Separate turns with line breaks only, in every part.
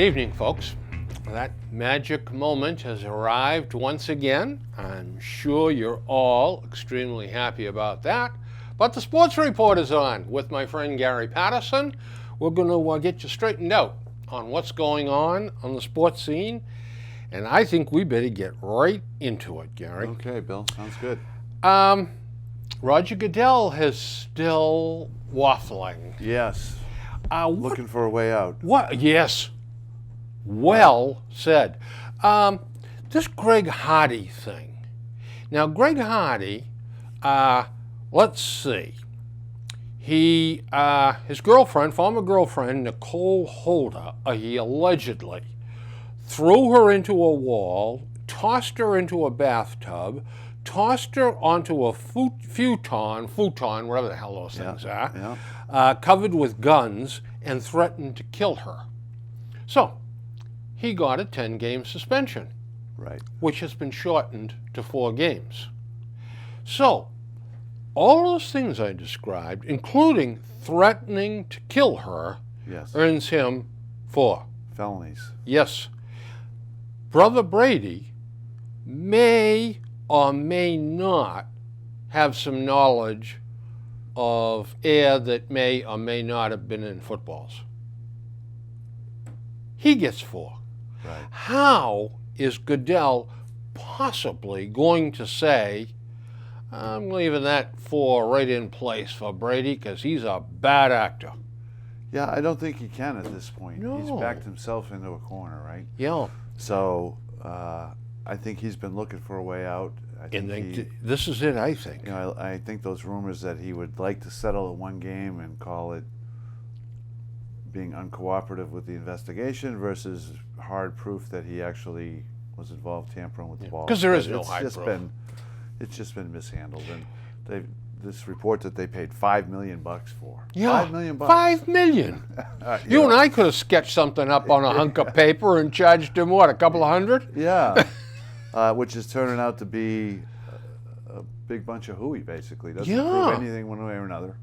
evening, folks. That magic moment has arrived once again. I'm sure you're all extremely happy about that. But the Sports Report is on with my friend Gary Patterson. We're going to get you straightened out on what's going on the sports scene. And I think we better get right into it, Gary.
Okay, Bill. Sounds good.
Roger Goodell is still waffling.
Yes. Looking for a way out.
What? Yes. Well said. This Greg Hardy thing. Now, Greg Hardy, let's see. His girlfriend, former girlfriend, Nicole Holder, he allegedly threw her into a wall, tossed her into a bathtub, tossed her onto a futon, whatever the hell those things are, covered with guns, and threatened to kill her. So, he got a 10-game suspension,
right,
which has been shortened to 4 games. So, all those things I described, including threatening to kill her, earns him 4
felonies.
Yes. Brother Brady may or may not have some knowledge of air that may or may not have been in footballs. He gets 4.
Right.
How is Goodell possibly going to say, I'm leaving that 4 right in place for Brady because he's a bad actor?
Yeah, I don't think he can at this point.
No.
He's backed himself into a corner, right?
Yeah.
So I think he's been looking for a way out.
This is it, I think.
I think those rumors that he would like to settle at 1 game and call it being uncooperative with the investigation versus hard proof that he actually was involved tampering with the ball.
Because there is no hard proof.
It's just been mishandled, and this report that they paid $5 million for.
Yeah,
$5 million.
$5 million. You and I could have sketched something up on a hunk of paper and charged him what, a couple of $100?
Yeah, which is turning out to be a big bunch of hooey. Basically, doesn't prove anything one way or another.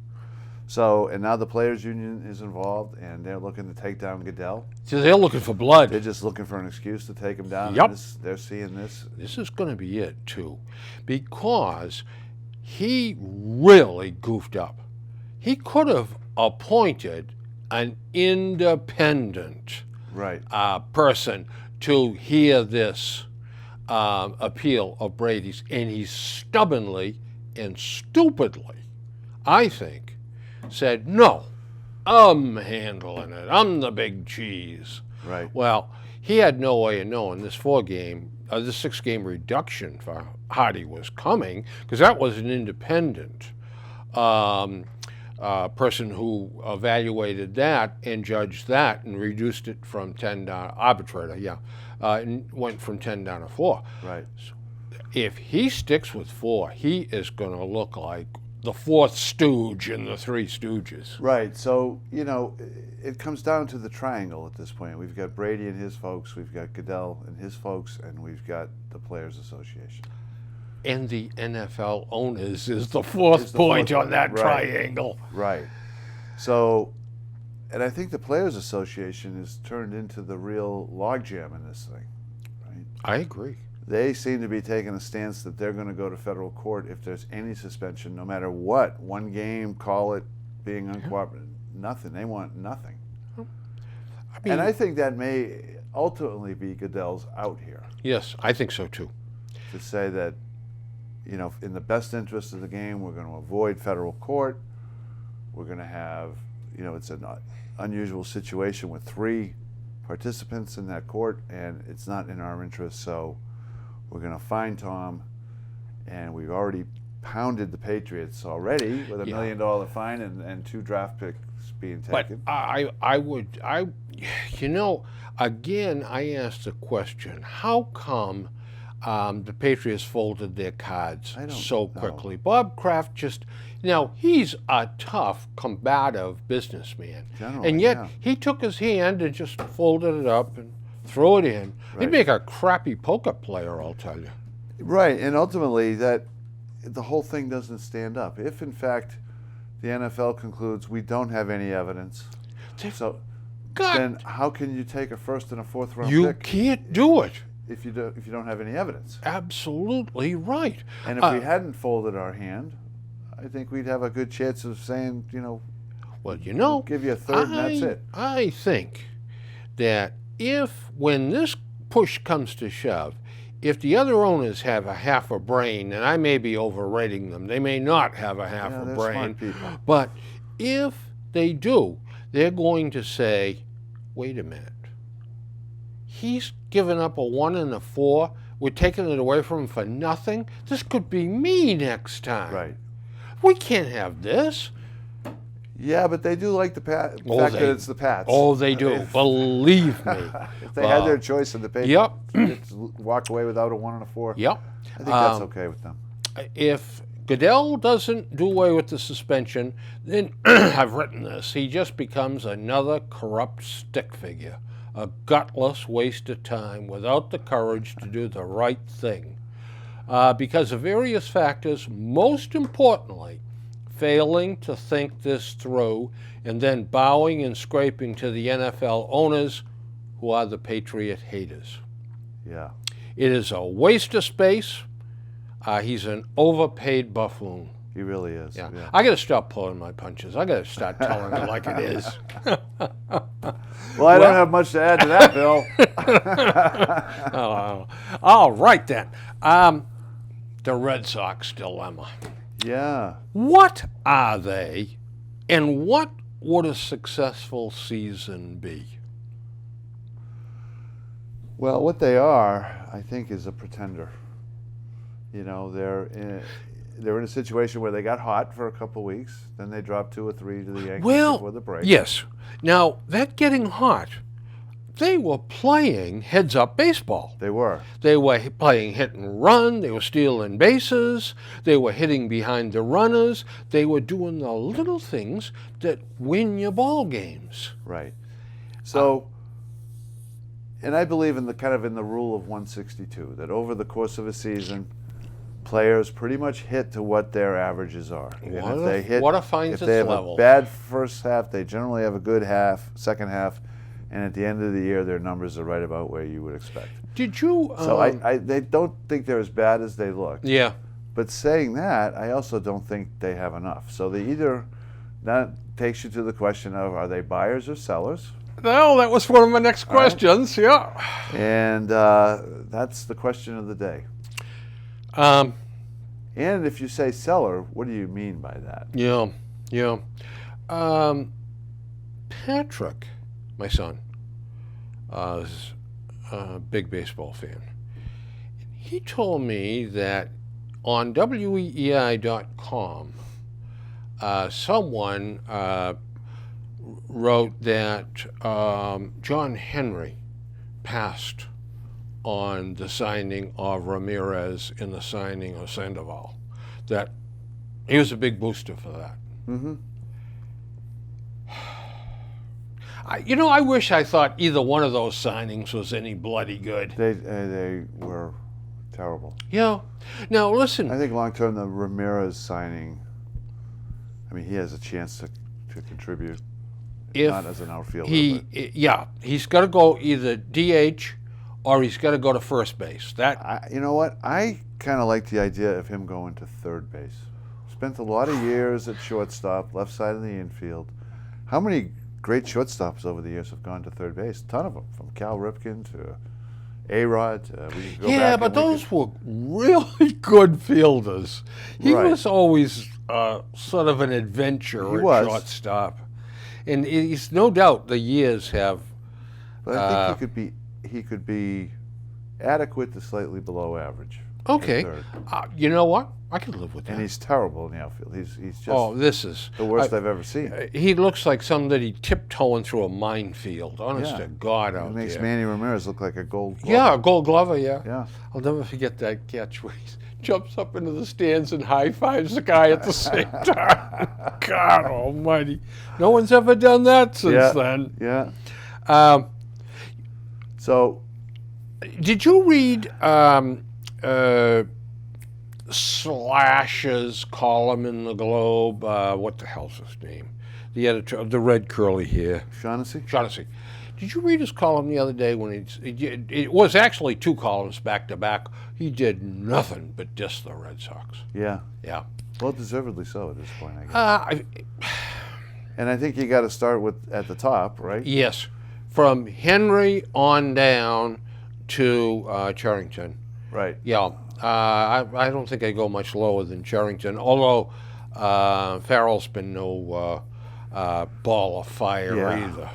So, and now the players' union is involved, and they're looking to take down Goodell.
So they're looking for blood.
They're just looking for an excuse to take him down.
Yep.
They're seeing this.
This is going to be it, too, because he really goofed up. He could have appointed an independent person to hear this appeal of Brady's, and he stubbornly and stupidly, I think, said, no, I'm handling it. I'm the big cheese.
Right.
Well, he had no way of knowing this 6-game reduction for Hardy was coming, because that was an independent person who evaluated that and judged that and reduced it from 10 down, arbitrator, and went from 10 down to 4.
Right.
So if he sticks with 4, he is going to look like the 4th stooge in the 3 Stooges.
Right. So, it comes down to the triangle at this point. We've got Brady and his folks, we've got Goodell and his folks, and we've got the Players Association.
And the NFL owners is the fourth point on that triangle.
Right. So, and I think the Players Association has turned into the real logjam in this thing. Right.
I agree.
They seem to be taking a stance that they're going to go to federal court if there's any suspension, no matter what. 1 game, call it being uncooperative. Nothing. They want nothing. And I think that may ultimately be Goodell's out here.
Yes, I think so too.
To say that, in the best interest of the game, we're going to avoid federal court. We're going to have, it's an unusual situation with 3 participants in that court, and it's not in our interest, so we're going to fine Tom, and we've already pounded the Patriots already with $1 million fine and 2 draft picks being taken.
But again, I asked the question, how come the Patriots folded their cards so quickly? Bob Kraft he's a tough, combative businessman. And yet he took his hand and just folded it up and threw it in.
Right.
He'd make a crappy poker player, I'll tell you.
Right, and ultimately the whole thing doesn't stand up. If, in fact, the NFL concludes we don't have any evidence, so then how can you take a first and a fourth round
You
pick
can't do it.
if you don't have any evidence?
Absolutely right.
And if we hadn't folded our hand, I think we'd have a good chance of saying,
Well,
we'll give you a third and that's it.
I think that when this push comes to shove, if the other owners have a half a brain, and I may be overrating them, they may not have a half a
they're
brain,
smart people.
but if they do, they're going to say, wait a minute, he's given up a 1 and a 4, we're taking it away from him for nothing? This could be me next time.
Right.
We can't have this.
Yeah, but they do like the fact that it's the Pats.
Oh, they do. Believe me.
If they had their choice in the paper,
Yep.
walk away without a 1 and a 4.
Yep.
I think that's okay with them.
If Goodell doesn't do away with the suspension, then I've written this, he just becomes another corrupt stick figure, a gutless waste of time without the courage to do the right thing. Because of various factors, most importantly, failing to think this through and then bowing and scraping to the NFL owners who are the Patriot haters.
Yeah.
It is a waste of space. He's an overpaid buffoon.
He really is.
Yeah. I got to stop pulling my punches. I got to start telling it like it is.
Well, I don't have much to add to that, Bill.
All right, then. The Red Sox dilemma.
Yeah.
What are they, and what would a successful season be?
Well, what they are, I think, is a pretender. They're in a situation where they got hot for a couple weeks, then they dropped 2 or 3 to the Yankees before the break.
Yes. Now, that getting hot, they were playing heads-up baseball.
They were.
They were playing hit and run. They were stealing bases. They were hitting behind the runners. They were doing the little things that win you ball games.
Right. So, and I believe in the rule of 162, that over the course of a season, players pretty much hit to what their averages are.
What finds
if they have
level.
A bad first half, they generally have a good second half, and at the end of the year, their numbers are right about where you would expect.
Did you?
So they don't think they're as bad as they look.
Yeah.
But saying that, I also don't think they have enough. So that takes you to the question of, are they buyers or sellers?
Well, that was one of my next questions. Right. Yeah.
And that's the question of the day. And if you say seller, what do you mean by that?
Yeah. Patrick, my son, is a big baseball fan. He told me that on weei.com, someone wrote that John Henry passed on the signing of Ramirez in the signing of Sandoval. That he was a big booster for that.
Mm-hmm.
I wish I thought either one of those signings was any bloody good.
They were terrible.
Yeah. Now listen.
I think long term the Ramirez signing, he has a chance to contribute. Not as an outfielder.
He's got to go either DH or he's got to go to first base.
You know what? I kind of like the idea of him going to third base. Spent a lot of years at shortstop, left side of the infield. How many great shortstops over the years have gone to third base? A ton of them, from Cal Ripken to A-Rod.
But those were really good fielders. He was always sort of an adventurer at shortstop. And it's no doubt the years have.
But I think he could be adequate to slightly below average.
Okay. You know what? I could live with that.
And he's terrible in the outfield. He's just
this is
the worst I've ever seen.
He looks like somebody tiptoeing through a minefield. Honest to God, out there.
It makes Manny Ramirez look like a Gold Glover.
Yeah, a Gold Glover.
Yeah.
I'll never forget that catch where he jumps up into the stands and high fives the guy at the same time. God Almighty! No one's ever done that since then.
Yeah. So,
did you read Slash's column in the Globe? What the hell's his name? the editor of the Red Curly hair.
Shaughnessy?
Shaughnessy. Did you read his column the other day when it was actually 2 columns back to back? He did nothing but diss the Red Sox.
Yeah.
Yeah.
Well, deservedly so at this point, I guess. And I think you got to start at the top, right?
Yes. From Henry on down to Charrington.
Right.
Yeah. I don't think I go much lower than Charrington, although Farrell's been no ball of fire either.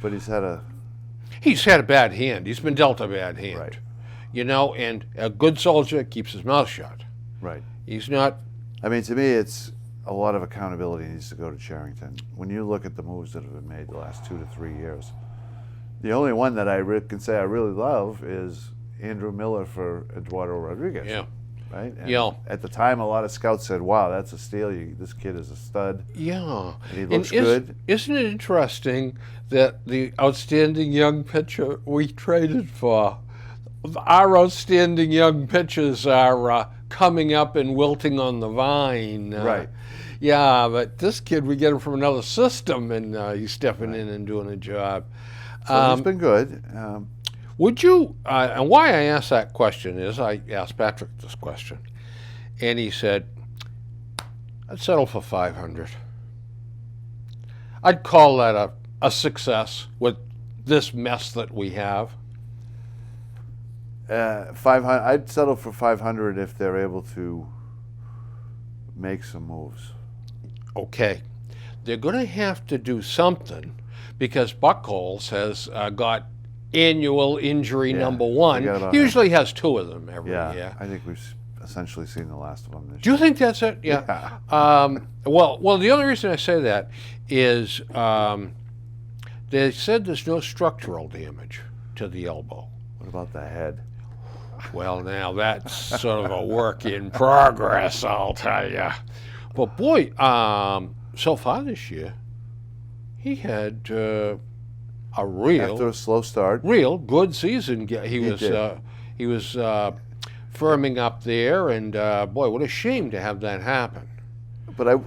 But he's had a
bad hand. He's been dealt a bad hand.
Right.
You know, and a good soldier keeps his mouth shut.
Right.
He's not.
I mean, to me, it's a lot of accountability needs to go to Charrington. When you look at the moves that have been made the last 2 to 3 years, the only one that I can say I really love is Andrew Miller for Eduardo Rodriguez.
Yeah.
Right? And
yeah.
At the time, a lot of scouts said, wow, that's a steal. This kid is a stud.
Yeah.
And he looks good.
Isn't it interesting that the outstanding young pitcher we traded for, our outstanding young pitchers are coming up and wilting on the vine.
Right.
Yeah, but this kid, we get him from another system, and he's stepping in and doing a job.
So he's been good.
Would you, and why I asked that question is I asked Patrick this question, and he said, I'd settle for 500. I'd call that a success with this mess that we have.
500. I'd settle for 500 if they're able to make some moves.
Okay. They're going to have to do something because Buchholz has got annual injury number 1. He usually has 2 of them every year.
I think we've essentially seen the last of them this year.
Do you think that's it? Yeah. Well, the only reason I say that is they said there's no structural damage to the elbow.
What about the head?
Well, now that's sort of a work in progress, I'll tell you. But boy, so far this year, he had a
after a slow start,
real good season. He was firming up there, and boy, what a shame to have that happen.
But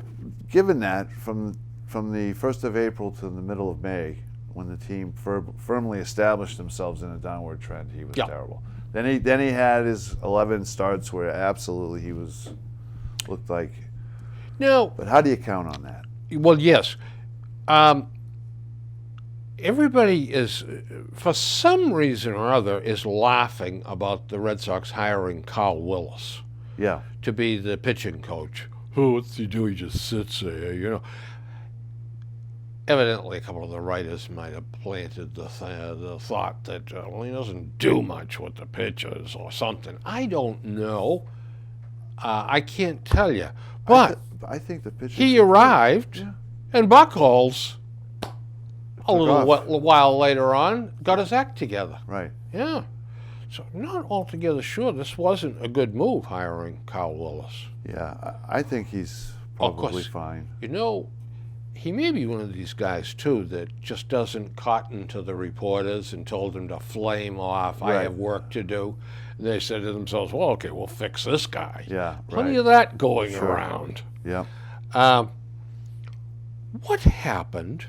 given that from the 1st of April to the middle of May, when the team firmly established themselves in a downward trend, he was terrible. Then he had his 11 starts where absolutely he looked like.
No.
But how do you count on that?
Well, yes. Everybody is, for some reason or other, is laughing about the Red Sox hiring Carl Willis to be the pitching coach. Oh, what's he do? He just sits there, you know. Evidently, a couple of the writers might have planted the thought that he doesn't do much with the pitchers or something. I don't know. I can't tell you. But
I think the pitchers.
He arrived, and Buchholz, a little while later on, got his act together.
Right.
Yeah. So not altogether sure this wasn't a good move, hiring Carl Willis.
Yeah, I think he's probably fine.
You know, he may be one of these guys, too, that just doesn't cotton to the reporters and told them to flame off. I have work to do. And they said to themselves, well, okay, we'll fix this guy.
Yeah,
Plenty of that going around.
Yeah.
What happened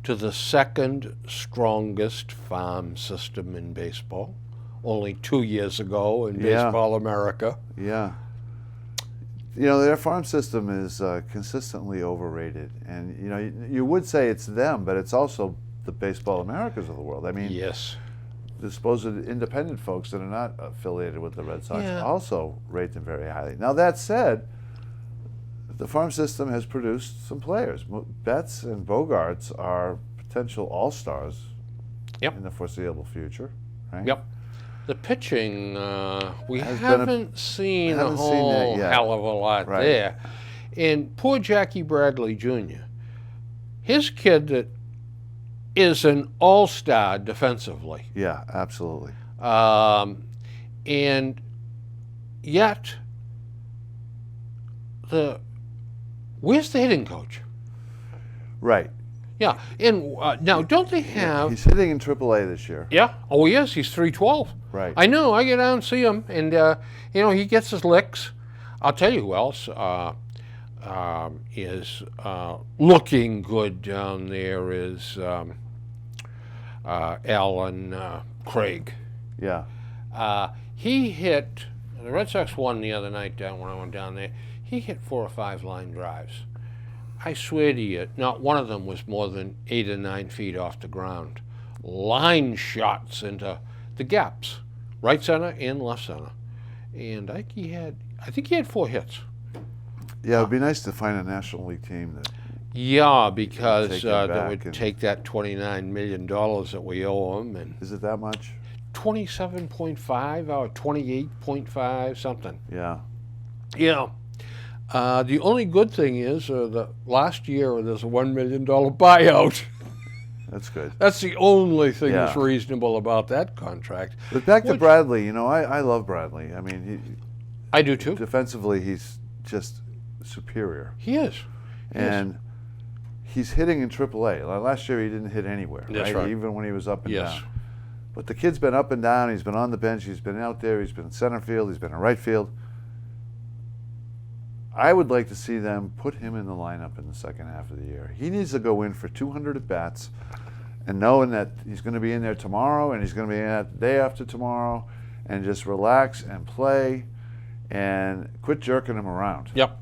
to the second strongest farm system in baseball only 2 years ago in Baseball America?
Yeah. You know, their farm system is consistently overrated. And, you know, you would say it's them, but it's also the Baseball Americas of the world. I mean, the supposed independent folks that are not affiliated with the Red Sox also rate them very highly. Now, that said, the farm system has produced some players. Betts and Bogarts are potential all-stars in the foreseeable future, right?
Yep. The pitching, we haven't seen a whole hell of a lot there. And poor Jackie Bradley Jr., his kid that is an all-star defensively.
Yeah, absolutely.
And yet, where's the hitting coach?
Right.
Yeah, and now don't they have?
He's hitting in AAA this year.
Yeah. Oh, yes. He's 312.
Right.
I know. I get down and see him, and you know he gets his licks. I'll tell you who else. is looking good down there is Alan Craig.
Yeah.
He hit, the Red Sox won the other night down when I went down there. He hit 4 or 5 line drives. I swear to you, not one of them was more than 8 or 9 feet off the ground. Line shots into the gaps, right center and left center. And I think he had 4 hits.
Yeah, it'd be nice to find a National League team that.
Yeah, because
Take it
that would
back and-
take that $29 million that we owe him, and
Is it that much?
27.5 or 28.5, something.
Yeah.
Yeah. The only good thing is the last year there's a $1 million buyout.
That's good.
That's the only thing
Yeah.
that's reasonable about that contract.
But back to
Which-
Bradley, you know, I love Bradley. I mean,
I do too.
defensively, he's just superior.
He is.
And he's hitting in AAA. Like last year, he didn't hit anywhere,
That's right.
Even when he was up and
Yes.
down. But the kid's been up and down. He's been on the bench. He's been out there. He's been in center field. He's been in right field. I would like to see them put him in the lineup in the second half of the year. He needs to go in for 200 at-bats, and knowing that he's going to be in there tomorrow and he's going to be in that the day after tomorrow, and just relax and play and quit jerking him around.
Yep.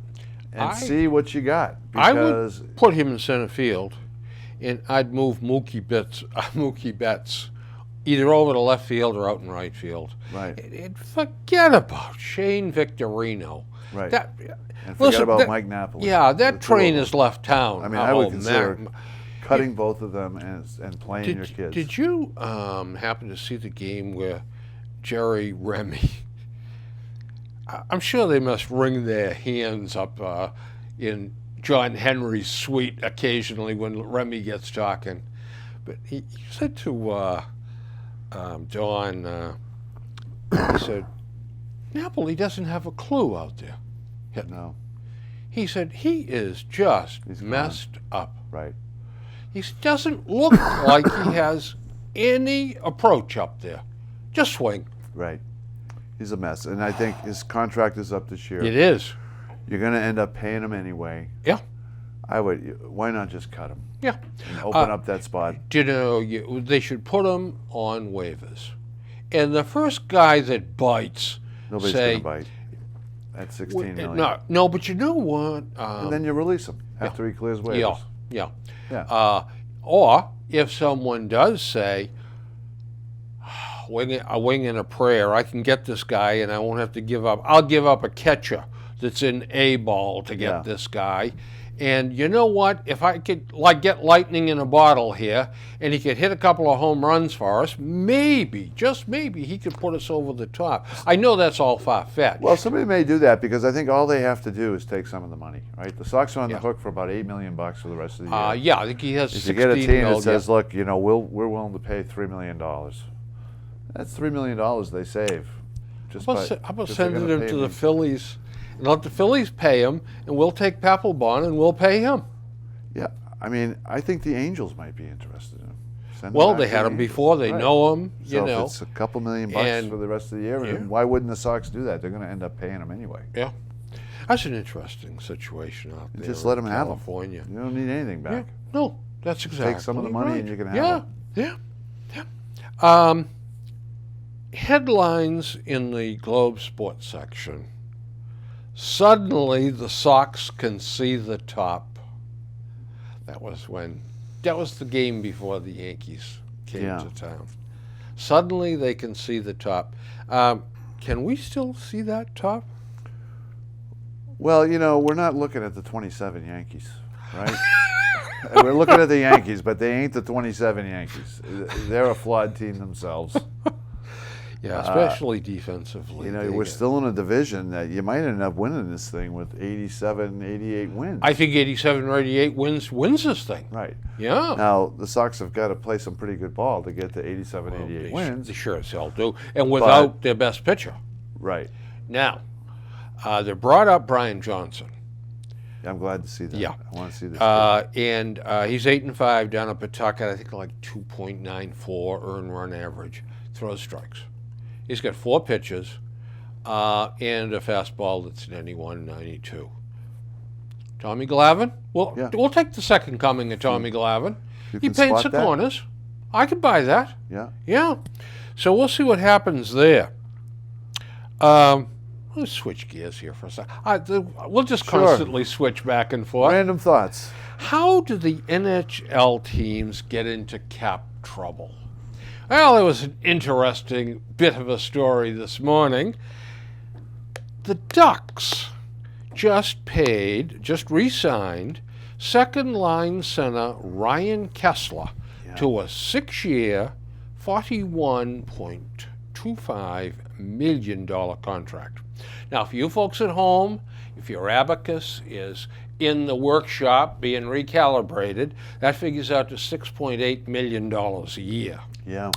And see what you got.
I
Because
would put him in center field, and I'd move Mookie Betts either over to left field or out in right field.
Right.
And forget about Shane Victorino.
Right.
That,
and forget
listen,
about
that-
Mike Napoli.
Yeah,
The
that
two
train
of them.
has left town.
I mean, I would
Oh,
consider
man.
cutting both of them and playing your kids.
Did you happen to see the game where Jerry Remy? I'm sure they must wring their hands up in John Henry's suite occasionally when Remy gets talking. But he said to Don, he said, Napoli doesn't have a clue out there.
No.
He said, he is just
He's gone.
messed up.
Right.
He doesn't look like he has any approach up there. Just swing.
Right. He's a mess. And I think his contract is up this year.
It is.
You're going to end up paying him anyway.
Yeah.
Why not just cut him
Yeah.
and open up that spot?
You know, they should put him on waivers. And the first guy that bites,
Nobody's
say,
going to bite. At $16 million.
No, but you know what?
And then you release him after he clears waivers.
Yeah.
Yeah.
Or if someone does say, a wing and a prayer, I can get this guy and I won't have to give up. I'll give up a catcher that's in A ball to get
Yeah.
this guy. And you know what? If I could get lightning in a bottle here and he could hit a couple of home runs for us, maybe, just maybe, he could put us over the top. I know that's all far-fetched.
Well, somebody may do that because I think all they have to do is take some of the money, right? The Sox are on the hook for about $8 million for the rest of the year.
Yeah, I think he has
If
16
you get a team
million.
that says, look, you know, we're willing to pay $3 million, that's $3 million they save.
How about
just
sending
they're gonna
him
pay
to the
me.
Phillies and let the Phillies pay him, and we'll take Papelbon and we'll pay him.
Yeah, I mean, I think the Angels might be interested in him. Send him
Well,
back
they
to
had
the
him
Angels.
before. They
Right.
know him,
So
you
if
know.
it's a couple $1 million
And-
for the rest of the year,
yeah.
and why wouldn't the Sox do that? They're going to end up paying him anyway.
Yeah, that's an interesting situation out there.
Just let
in
him have 'em.
California.
You don't need anything
Yeah,
back.
no, that's exactly.
Take some of the money
right.
and you can have
Yeah, yeah. Headlines in the Globe Sports section. Suddenly, the Sox can see the top. That was the game before the Yankees came
Yeah.
to town. Suddenly, they can see the top. Can we still see that top?
Well, you know, we're not looking at the 27 Yankees, right? We're looking at the Yankees, but they ain't the 27 Yankees. They're a flawed team themselves.
Yeah, especially defensively.
You know, we're still in a division that you might end up winning this thing with 87, 88 wins.
I think 87 or 88 wins this thing.
Right.
Yeah.
Now, the Sox have got to play some pretty good ball to get to 87, 88 wins.
They sure as hell do. And without their best pitcher.
Right.
Now, they brought up Brian Johnson.
I'm glad to see that.
Yeah.
I want to see this.
And he's 8-5 down at Pawtucket. I think like 2.94 earned run average. Throws strikes. He's got 4 pitches and a fastball that's 91, 92. Tommy Glavine? Well,
Yeah.
we'll take the second coming of Tommy Glavine.
You
He
can
paints the
spot that?
corners. I could buy that.
Yeah.
Yeah. So we'll see what happens there. Let's switch gears here for a second. We'll just
Sure.
constantly switch back and forth.
Random thoughts.
How do the NHL teams get into cap trouble? Well, there was an interesting bit of a story this morning. The Ducks just re-signed second-line center Ryan Kessler to a 6-year, $41.25 million contract. Now, for you folks at home, if your abacus is in the workshop being recalibrated, that figures out to $6.8 million a year.
Yeah.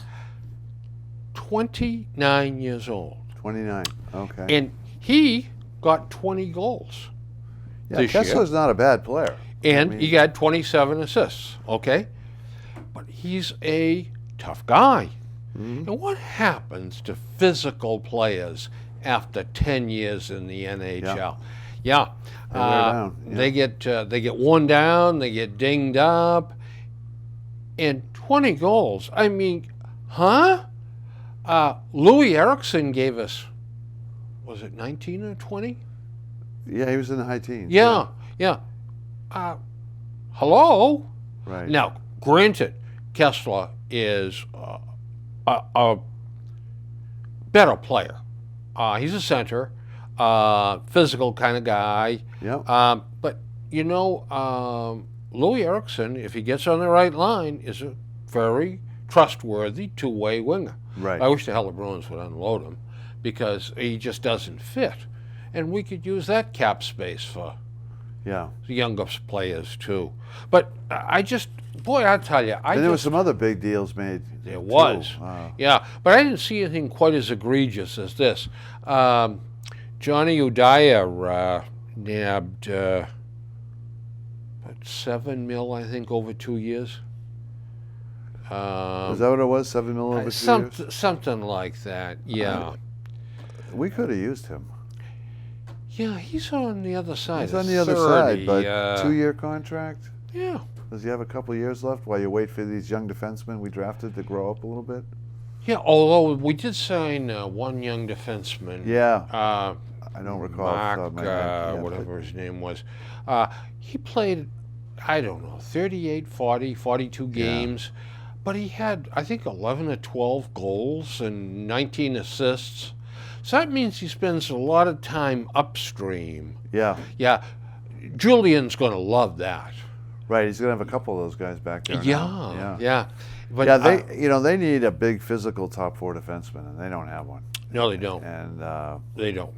29 years old.
29. Okay.
And he got 20 goals this
Kessler's
year.
not a bad player.
And he got 27 assists, okay? But he's a tough guy.
Mm-hmm.
And what happens to physical players after 10 years in the NHL? Yeah.
They wear down. Yeah.
They get worn down, they get dinged up. And 20 goals, I mean, huh? Louis Eriksson gave us, was it 19 or 20?
Yeah, he was in the high teens.
Yeah. Hello?
Right.
Now, granted, Kessler is a better player. He's a center, physical kind of guy.
Yeah.
But, Louis Eriksson, if he gets on the right line, is a very trustworthy two-way winger.
Right.
I wish the hell the Bruins would unload him because he just doesn't fit. And we could use that cap space for the younger players too. But I tell you,
and there were some other big deals made.
There
too.
was. Yeah, but I didn't see anything quite as egregious as this. Johnny Udaya nabbed about $7 million, I think, over 2 years.
Was that what it was? $7 million over 2 years?
Something like that, yeah.
We could have used him.
Yeah, he's on the other side.
He's on the other
30,
side, but 2-year contract?
Yeah.
Does he have a couple of years left while you wait for these young defensemen we drafted to grow up a little bit?
Yeah, although we did sign one young defenseman.
Yeah. I don't recall.
Mark, whatever his name was. He played, I don't know, 38, 40, 42 games. But he had, I think, 11 or 12 goals and 19 assists. So that means he spends a lot of time upstream.
Yeah.
Yeah. Julian's going to love that.
Right. He's going to have a couple of those guys back there.
Yeah. But
they need a big physical top 4 defenseman, and they don't have one.
No, they don't.
And
they don't.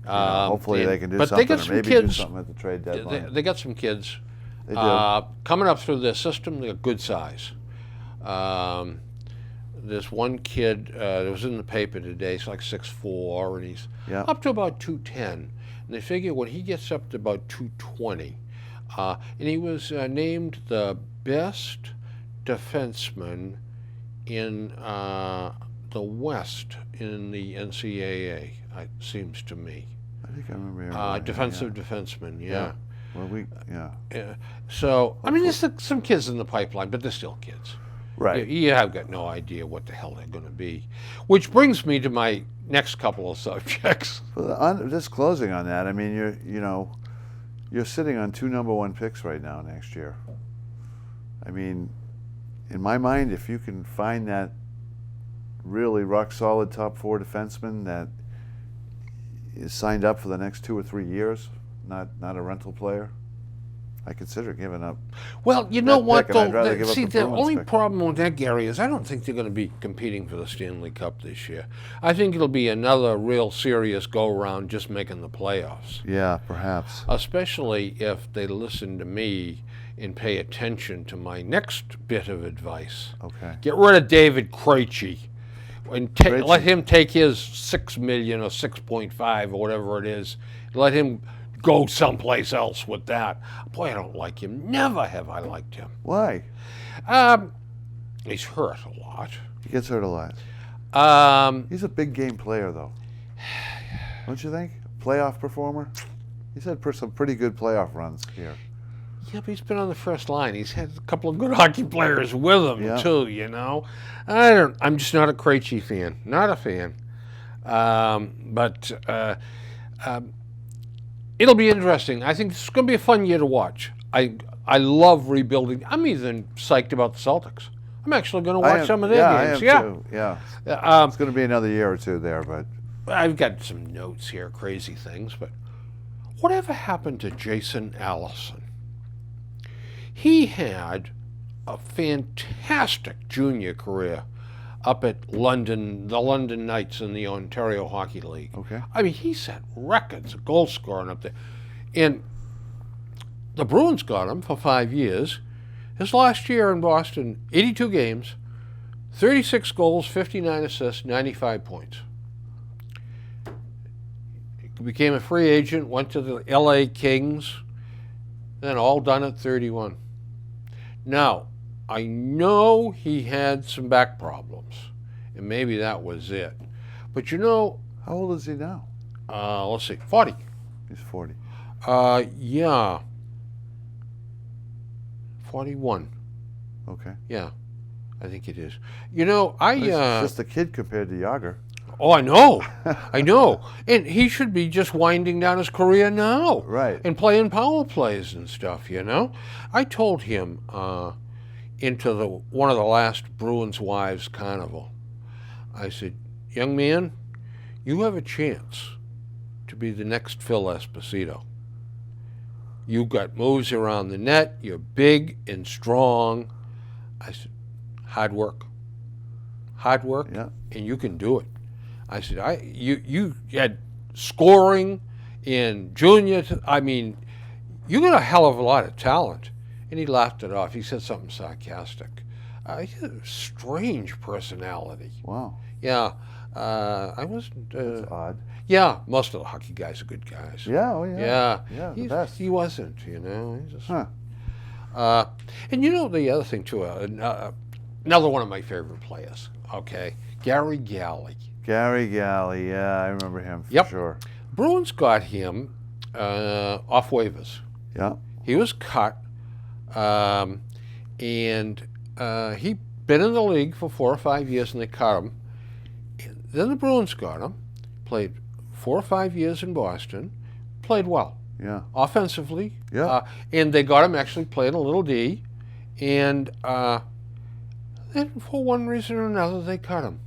Hopefully they can do something,
they got
or
some
maybe
kids,
do something at the trade deadline.
They got some kids.
They do.
Coming up through their system. They're good size. There's one kid that was in the paper today. He's like 6'4", and he's up to about 210. And they figure when he gets up to about 220, and he was named the best defenseman in the West in the NCAA. It seems to me.
I think I remember hearing
defensive defenseman. Yeah.
Well,
So I mean, there's some kids in the pipeline, but they're still kids.
Right.
You have got no idea what the hell they're going to be. Which brings me to my next couple of subjects.
Well, just closing on that, I mean, you're sitting on 2 number 1 picks right now next year. I mean, in my mind, if you can find that really rock solid top 4 defenseman that is signed up for the next 2 or 3 years, not a rental player, I consider giving up.
Well, you know what,
though?
The only problem with that, Gary, is I don't think they're going to be competing for the Stanley Cup this year. I think it'll be another real serious go-around just making the playoffs.
Yeah, perhaps.
Especially if they listen to me and pay attention to my next bit of advice.
Okay.
Get rid of David Krejci and let him take his $6 million or 6.5 or whatever it is. Let him go someplace else with that. Boy, I don't like him. Never have I liked him.
Why?
He's hurt a lot.
He gets hurt a lot. He's a big game player, though. Don't you think? Playoff performer? He's had some pretty good playoff runs here.
Yeah, but he's been on the first line. He's had a couple of good hockey players with him
Yeah.
too. I'm just not a Krejci fan. Not a fan. But it'll be interesting. I think it's going to be a fun year to watch. I love rebuilding. I'm even psyched about the Celtics. I'm actually going to watch some of their games.
I am too. Yeah. It's going to be another year or two there, but
I've got some notes here, crazy things. But whatever happened to Jason Allison? He had a fantastic junior career up at London, the London Knights in the Ontario Hockey League.
Okay.
I mean, he set records of goal scoring up there. And the Bruins got him for 5 years. His last year in Boston, 82 games, 36 goals, 59 assists, 95 points. He became a free agent, went to the LA Kings, then all done at 31. Now, I know he had some back problems, and maybe that was it. But
how old is he now?
Let's see, 40.
He's 40.
Yeah. 41.
Okay.
Yeah, I think it is.
He's just a kid compared to Yager.
Oh, I know. I know. And he should be just winding down his career now.
Right.
And playing power plays and stuff, I told him into one of the last Bruins Wives Carnival, I said, young man, you have a chance to be the next Phil Esposito. You got moves around the net. You're big and strong. I said, hard work,
Yeah.
and you can do it. I said, you had scoring in junior. You got a hell of a lot of talent. And he laughed it off. He said something sarcastic. He had a strange personality.
Wow.
Yeah. I wasn't.
That's odd.
Yeah, most of the hockey guys are good guys.
Yeah, oh yeah.
Yeah.
The best.
He wasn't, He just,
Huh.
And the other thing, too, another one of my favorite players, okay, Gary Galley.
Gary Galley, yeah, I remember him for sure.
Bruins got him off waivers.
Yeah.
He was cut, and he'd been in the league for 4 or 5 years, and they cut him. And then the Bruins got him, played 4 or 5 years in Boston, played well.
Yeah.
Offensively.
Yeah.
And they got him actually playing a little D, and then for one reason or another, they cut him.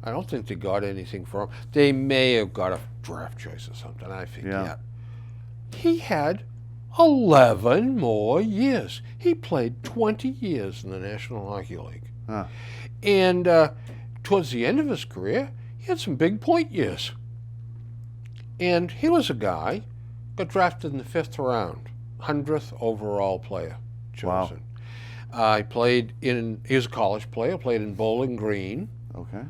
I don't think they got anything for him. They may have got a draft choice or something, I forget.
Yeah.
He had 11 more years. He played 20 years in the National Hockey League.
Huh.
And towards the end of his career, he had some big point years. And he was a guy, got drafted in the 5th round, 100th overall player chosen.
Wow.
He was a college player, played in Bowling Green.
Okay.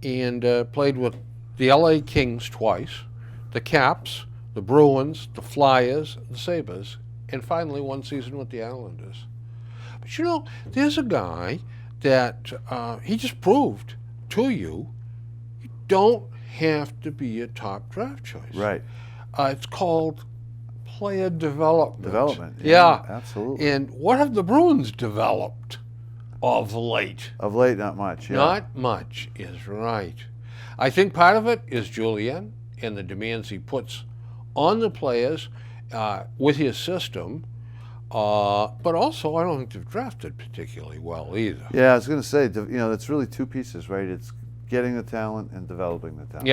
And played with the LA Kings twice, the Caps, the Bruins, the Flyers, the Sabres, and finally 1 season with the Islanders. But there's a guy that he just proved to you don't have to be a top draft choice.
Right.
It's called player development.
Development.
Yeah.
Absolutely.
And what have the Bruins developed of late?
Of late, not much. Yeah.
Not much is right. I think part of it is Julian and the demands he puts on the players with his system. But also, I don't think they've drafted particularly well either.
Yeah, I was going to say, it's really 2 pieces, right? It's getting the talent and developing the talent.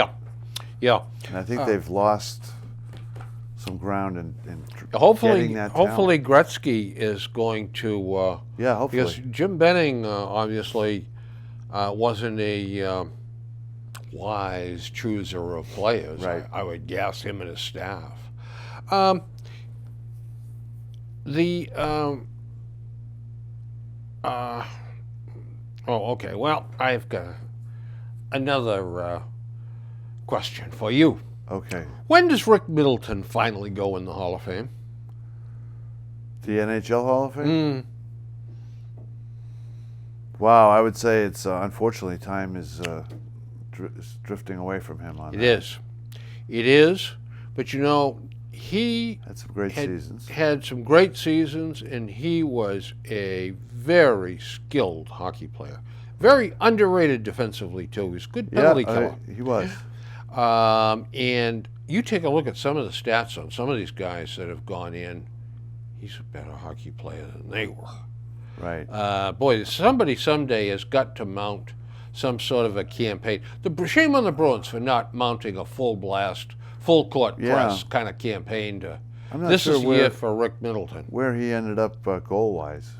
Yeah.
And I think they've lost some ground in
hopefully,
getting that
hopefully
talent.
Gretzky is going to.
Yeah, hopefully.
Because Jim Benning obviously wasn't a wise chooser of players.
Right.
I would guess him and his staff. Okay. Well, I've got another question for you.
Okay.
When does Rick Middleton finally go in the Hall of Fame?
The NHL Hall of Fame? Wow, I would say it's unfortunately time is drifting away from him on that.
It is, But you know, he
Had some great seasons.
had some great seasons, and he was a very skilled hockey player. Very underrated defensively too. He was a good penalty killer.
He was.
And you take a look at some of the stats on some of these guys that have gone in. He's a better hockey player than they were.
Right.
Boy, somebody someday has got to mount some sort of a campaign. Shame on the Bruins for not mounting a full blast, full court press kind of campaign.
I'm not
This
sure
is the year for Rick Middleton.
where he ended up goal-wise.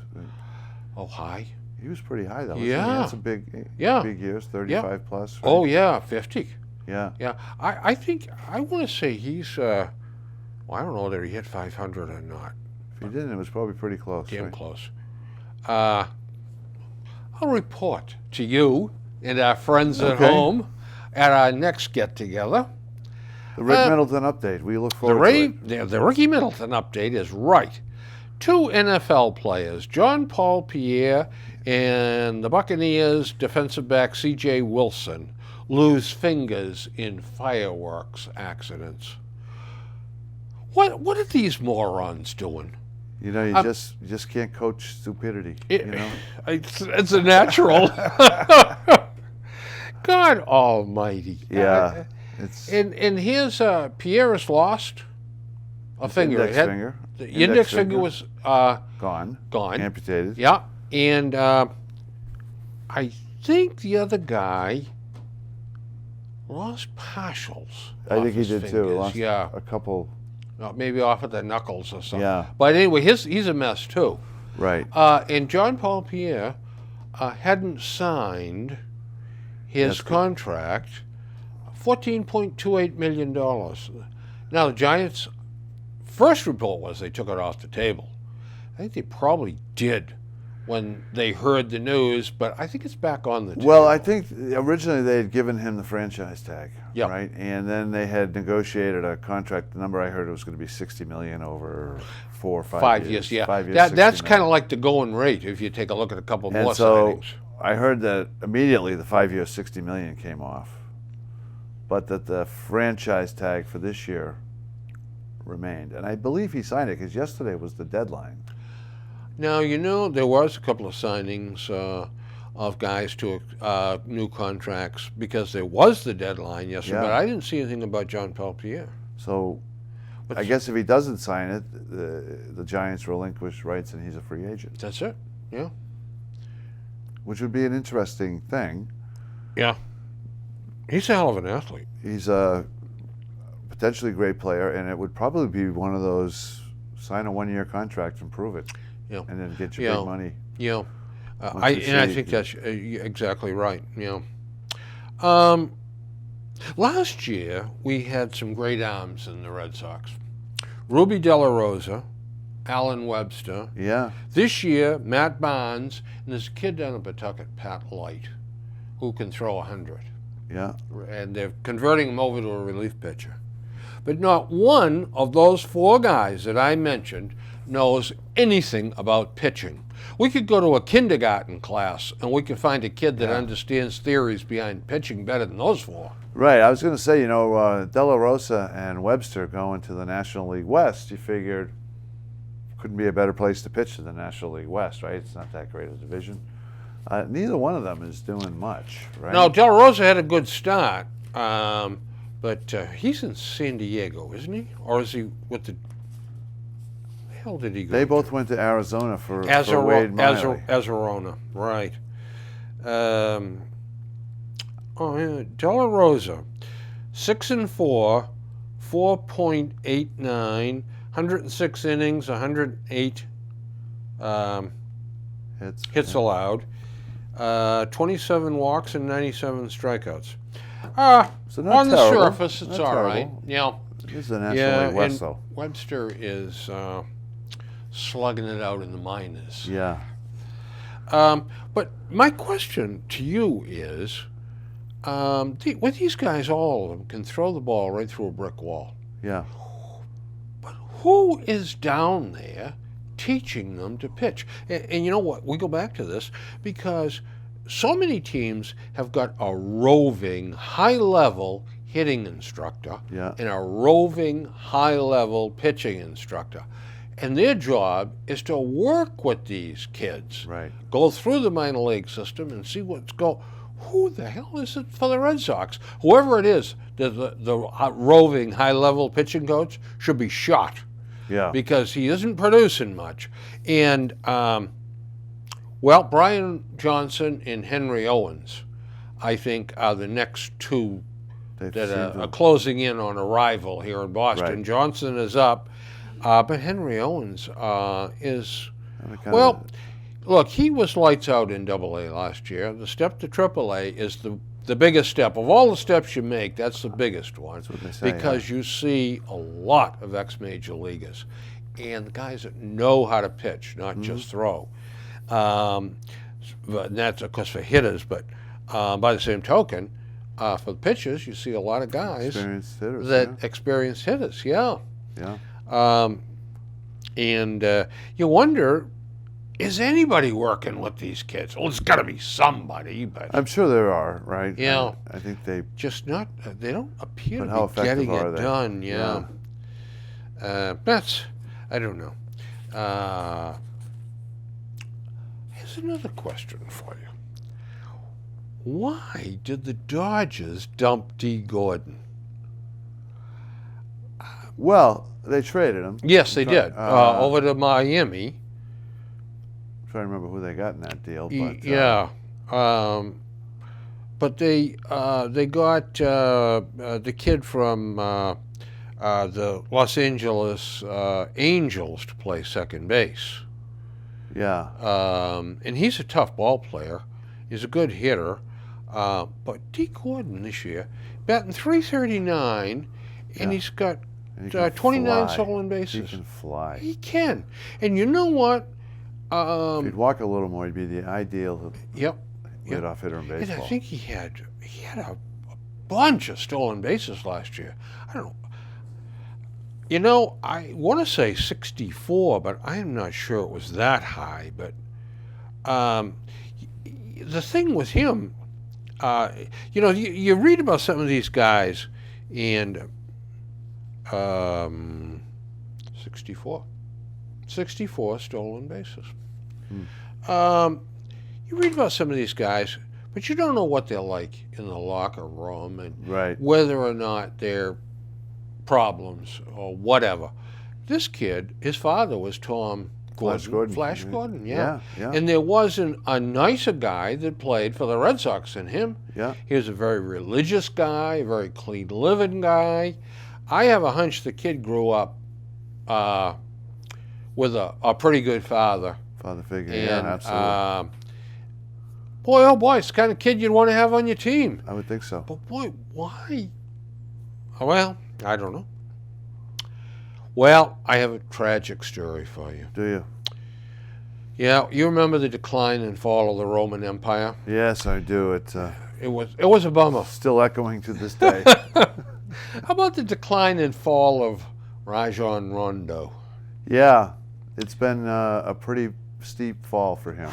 Oh, high.
He was pretty high, though.
Yeah.
He had some big years, 35 plus. Right?
Oh, yeah, 50.
Yeah.
Yeah, I think, I want to say he's, well, I don't know whether he hit 500 or not.
If he didn't, it was probably pretty close.
Damn
right?
close. I'll report to you and our friends at home at our next get-together.
The Rick Middleton update. We look forward to it.
The Ricky Middleton update is right. 2 NFL players, John Paul Pierre and the Buccaneers defensive back C.J. Wilson, lose fingers in fireworks accidents. What are these morons doing?
You know, you just can't coach stupidity.
It's a natural. God Almighty.
Yeah.
And here's Pierre has lost a finger. The index finger was
gone. Amputated.
Yeah, and I think the other guy lost partials.
I think he did
fingers.
too. Lost
yeah,
a couple.
Maybe off at the knuckles or something.
Yeah.
But anyway, he's a mess too.
Right.
And John Paul Pierre hadn't signed his contract, $14.28 million. Now, the Giants' first report was they took it off the table. I think they probably did when they heard the news, but I think it's back on the table.
Well, I think originally they had given him the franchise tag,
Yep.
right? And then they had negotiated a contract. The number I heard it was going to be $60 million over 4 or 5 years.
Yeah.
5 years.
That's kind of like the going rate if you take a look at a couple more
so
signings.
I heard that immediately the 5 year $60 million came off, but that the franchise tag for this year remained. And I believe he signed it because yesterday was the deadline.
Now, you know, there was a couple of signings of guys to new contracts because there was the deadline yesterday, but I didn't see anything about John Paul Pierre.
So I guess if he doesn't sign it, the Giants relinquish rights and he's a free agent.
That's it, yeah.
Which would be an interesting thing.
Yeah. He's a hell of an athlete.
He's a potentially great player, and it would probably be one of those sign a 1 year contract and prove it.
Yeah.
And then get your big money.
Yeah. I think that's exactly right. Yeah. Last year, we had some great arms in the Red Sox. Ruby De La Rosa, Alan Webster.
Yeah.
This year, Matt Barnes, and there's a kid down in Pawtucket, Pat Light, who can throw 100.
Yeah.
And they're converting him over to a relief pitcher. But not one of those 4 guys that I mentioned knows anything about pitching. We could go to a kindergarten class and we could find a kid that understands theories behind pitching better than those 4.
Right. I was going to say, De La Rosa and Webster going to the National League West, you figured couldn't be a better place to pitch than the National League West, right? It's not that great a division. Neither one of them is doing much, right?
No, De La Rosa had a good start, but he's in San Diego, isn't he? Or is he with the... hell did he go?
They both went to Arizona for Wade Miley.
Arizona, right. De La Rosa, 6-4, 4.89, 106 innings, 108 hits allowed, 27 walks and 97 strikeouts.
So
on the
terrible.
surface, it's all right. Yeah.
This is the National League West, though.
Webster is slugging it out in the minors.
Yeah.
But my question to you is, these guys, all of them, can throw the ball right through a brick wall.
Yeah.
But who is down there teaching them to pitch? And you know what? We go back to this because so many teams have got a roving, high-level hitting instructor
Yeah.
and a roving high-level pitching instructor. And their job is to work with these kids.
Right.
Go through the minor league system and see what's going. Who the hell is it for the Red Sox? Whoever it is, the roving high-level pitching coach should be shot.
Yeah.
Because he isn't producing much. And, well, Brian Johnson and Henry Owens, I think, are the next two that are closing in on arrival here in Boston.
Right.
Johnson is up, but Henry Owens is, well, look, he was lights out in AA last year. The step to AAA is the biggest step. Of all the steps you make, that's the biggest one.
That's what they say,
because you see a lot of ex-major leaguers and the guys that know how to pitch, not just throw. But that's, of course, for hitters, but by the same token, for the pitchers, you see a lot of guys
experienced hitters,
that experienced hitters, yeah.
Yeah.
And you wonder, is anybody working with these kids? Well, it's got to be somebody, but
I'm sure there are, right?
Yeah.
I think they
just not. They don't appear
But
to
how
be getting
effective
it
are they?
done. Yeah. That's. I don't know. Here's another question for you. Why did the Dodgers dump D. Gordon?
Well, they traded him.
Yes, they did. Over to Miami.
I'm trying to remember who they got in that deal. But,
Yeah. But they got the kid from the Los Angeles Angels to play second base.
Yeah.
And he's a tough ball player. He's a good hitter. But D. Gordon this year, batting .339, and he's got
And he can
29
fly.
stolen bases.
He can fly.
He can. And you know what?
If he'd walk a little more, he'd be the ideal
Yep.
leadoff hitter in
And
baseball.
I think he had a bunch of stolen bases last year. I don't know. You know, I want to say 64, but I am not sure it was that high. But the thing with him, you know, you read about some of these guys, and 64 stolen bases. You read about some of these guys, but you don't know what they're like in the locker room and
Right.
whether or not they're problems or whatever. This kid, his father was Tom Gordon.
Flash Gordon.
Gordon, yeah.
Yeah.
And there wasn't a nicer guy that played for the Red Sox than him.
Yeah.
He was a very religious guy, a very clean living guy. I have a hunch the kid grew up with a pretty good father.
Father figure.
And,
Yeah, absolutely.
Boy, oh boy, it's the kind of kid you'd want to have on your team.
I would think so.
But boy, why? Well, I don't know. Well, I have a tragic story for you.
Do you?
Yeah, you remember the decline and fall of the Roman Empire?
Yes, I do. It's
It was a bummer.
still echoing to this day.
How about the decline and fall of Rajon Rondo?
Yeah, it's been a pretty steep fall for him.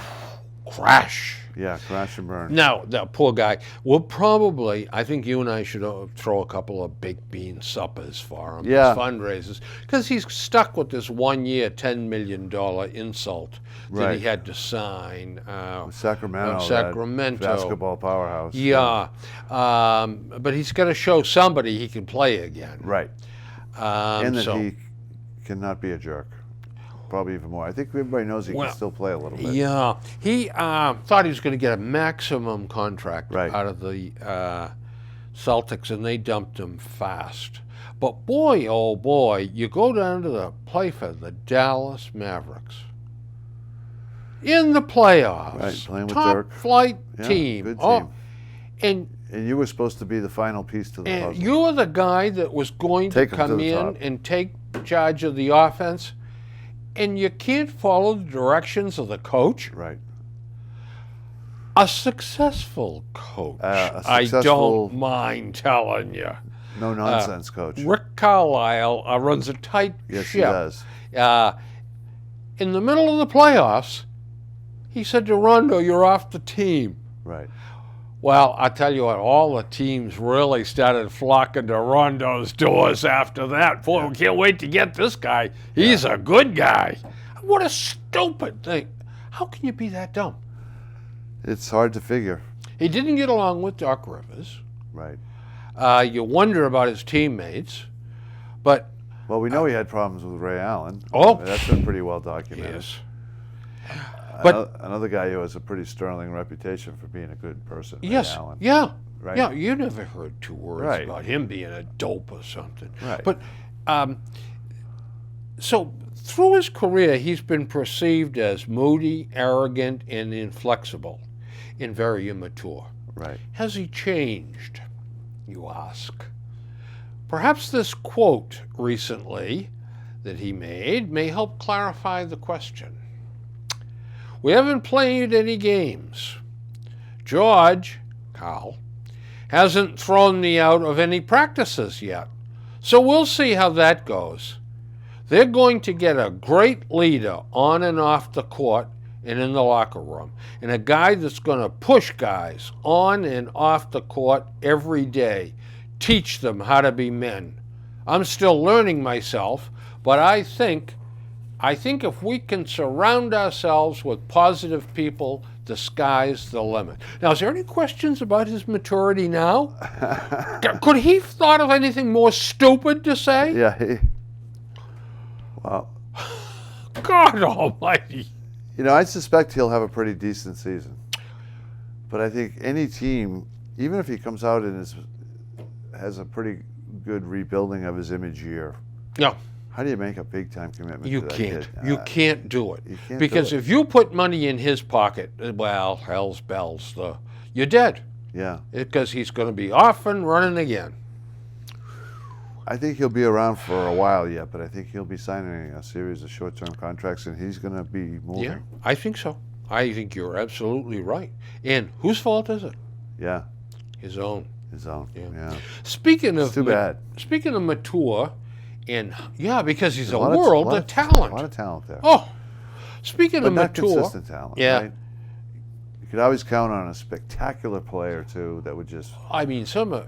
Crash.
Yeah, crash and burn.
No, that poor guy. We'll probably, I think you and I should throw a couple of baked bean suppers for him
Yeah.
as fundraisers, because he's stuck with this 1 year, $10 million insult that
Right.
he had to sign.
Sacramento. that
Sacramento.
basketball powerhouse.
Yeah, but he's got to show somebody he can play again.
Right. And that
so,
he cannot be a jerk. Probably even more. I think everybody knows he
Well,
can still play a little bit.
yeah, he thought he was going to get a maximum contract
Right.
out of the Celtics, and they dumped him fast. But boy, oh boy, you go down to the play for the Dallas Mavericks in the playoffs,
Right, playing with
top
Dirk.
flight
Yeah,
team.
good
Oh,
team.
and
And you were supposed to be the final piece to the
and
puzzle.
you're the guy that was going
Take
to
'em to
come
the
in
top.
and take charge of the offense, and you can't follow the directions of the coach.
Right.
A successful coach.
A
I
successful-
don't mind telling you.
No nonsense, coach.
Rick Carlisle runs a tight
Yes,
ship.
he does.
In the middle of the playoffs, he said to Rondo, "You're off the team."
Right.
Well, I tell you what, all the teams really started flocking to Rondo's doors after that. Boy, we can't wait to get this guy. He's a good guy. What a stupid thing. How can you be that dumb?
It's hard to figure.
He didn't get along with Doc Rivers.
Right.
You wonder about his teammates, but
Well, we know he had problems with Ray Allen.
Oh.
That's been pretty well documented.
yes. But
Another guy who has a pretty sterling reputation for being a good person, Ray
yes,
Allen.
yeah,
Right.
yeah. You never heard two words
Right.
about him being a dope or something.
Right.
But so through his career, he's been perceived as moody, arrogant, and inflexible, and very immature.
Right.
Has he changed, you ask? Perhaps this quote recently that he made may help clarify the question. We haven't played any games. George, Carl, hasn't thrown me out of any practices yet. So we'll see how that goes. They're going to get a great leader on and off the court and in the locker room, and a guy that's going to push guys on and off the court every day, teach them how to be men. I'm still learning myself, but I think if we can surround ourselves with positive people, the sky's the limit. Now, is there any questions about his maturity now? Could he have thought of anything more stupid to say?
Yeah. Wow.
God almighty.
You know, I suspect he'll have a pretty decent season. But I think any team, even if he comes out and has a pretty good rebuilding of his image year,
No,
how do you make a big-time commitment
you
to that
can't.
kid?
You can't do it.
you can't
Because
do it.
if you put money in his pocket, well, hell's bells, you're dead.
Yeah.
Because he's going to be off and running again.
I think he'll be around for a while yet, but I think he'll be signing a series of short-term contracts, and he's going to be moving.
Yeah, I think so. I think you're absolutely right. And whose fault is it?
Yeah,
His own.
his own.
Yeah.
Yeah.
Speaking of
It's too bad.
Speaking of mature, and yeah, because he's
There's
a
lot
world
lot
of talent.
A lot of talent there.
Oh, speaking
but
of
not
mature,
consistent talent.
yeah.
Right? You could always count on a spectacular player too that would just.
I mean, some of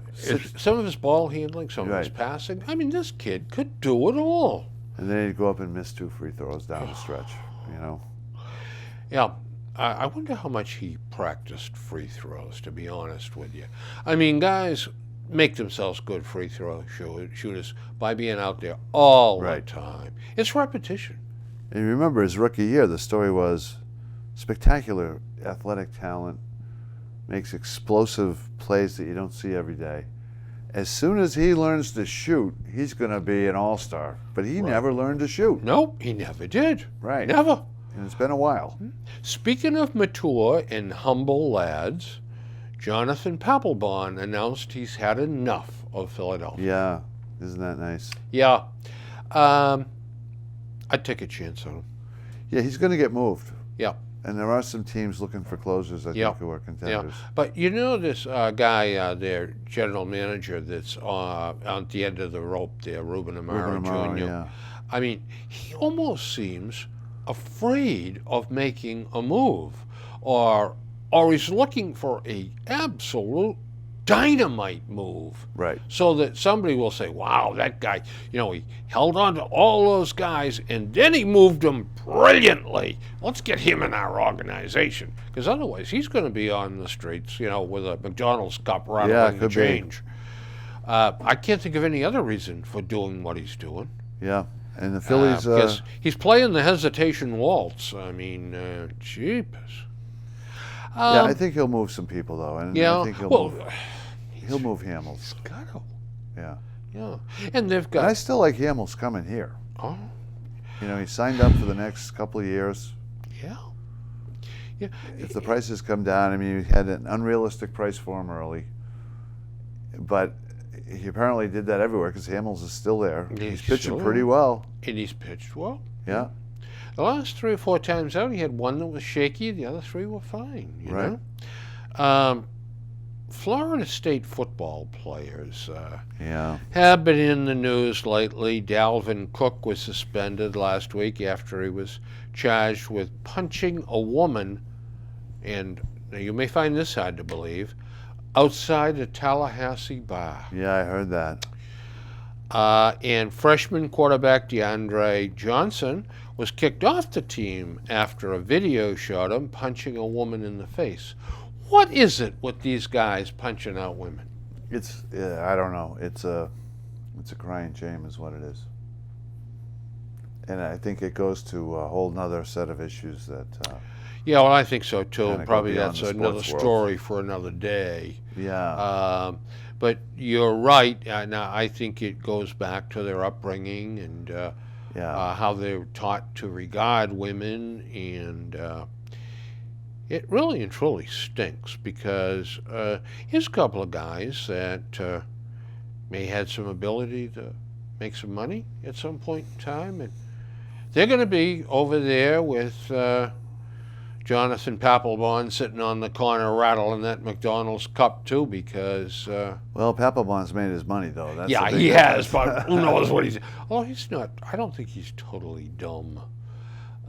his ball handling, some of his
Right.
passing. I mean, this kid could do it all.
And then he'd go up and miss 2 free throws down the stretch. You know.
Yeah, I wonder how much he practiced free throws, to be honest with you. I mean, guys make themselves good free throw shooters by being out there all
Right.
the time. It's repetition.
And you remember his rookie year, the story was spectacular athletic talent, makes explosive plays that you don't see every day. As soon as he learns to shoot, he's going to be an all-star. But he never learned to shoot.
Nope, he never did.
Right.
Never.
And it's been a while.
Speaking of mature and humble lads, Jonathan Papelbon announced he's had enough of Philadelphia.
Yeah. Isn't that nice?
Yeah. I'd take a chance on him.
Yeah, he's going to get moved.
Yeah.
And there are some teams looking for closers, I
Yeah.
think, who are contenders.
But you know this guy, their general manager that's on the end of the rope there, Ruben Amaro
Ruben Amaro,
Jr.
yeah.
I mean, he almost seems afraid of making a move, or he's looking for a absolute dynamite move.
Right.
So that somebody will say, wow, that guy, he held on to all those guys and then he moved them brilliantly. Let's get him in our organization. Because otherwise he's going to be on the streets, with a McDonald's cup rattling the
could be.
change. I can't think of any other reason for doing what he's doing.
Yeah. And the Phillies.
Because he's playing the hesitation waltz. I mean, jeepers.
Yeah, I think he'll move some people, though. And I think he'll move Hamels.
Gotta.
Yeah.
Yeah. And they've
But I
got.
still like Hamels coming here.
Oh,
He signed up for the next couple of years.
yeah. Yeah.
If the prices come down, I mean, you had an unrealistic price for him early. But he apparently did that everywhere because Hamels is still there. He's pitching
still
pretty
there.
well.
And he's pitched well.
Yeah.
The last 3 or 4 times out, he had one that was shaky. The other 3 were fine.
Right.
Florida State football players
Yeah.
have been in the news lately. Dalvin Cook was suspended last week after he was charged with punching a woman, and now you may find this hard to believe, outside a Tallahassee bar.
Yeah, I heard that.
And freshman quarterback DeAndre Johnson was kicked off the team after a video showed him punching a woman in the face. What is it with these guys punching out women?
I don't know. It's a crying shame is what it is. And I think it goes to a whole nother set of issues that...
yeah, well, I think so too.
Kinda go
Probably
beyond
that's
the
another
sports world.
story for another day.
Yeah.
But you're right. Now, I think it goes back to their upbringing and how they're taught to regard women. And it really and truly stinks because here's a couple of guys that may had some ability to make some money at some point in time. And they're going to be over there with Jonathan Papelbon sitting on the corner rattling that McDonald's cup too, because
well, Papelbon's made his money though. That's
yeah,
the big
he has,
difference.
but who knows what he's. Oh, he's not. I don't think he's totally dumb.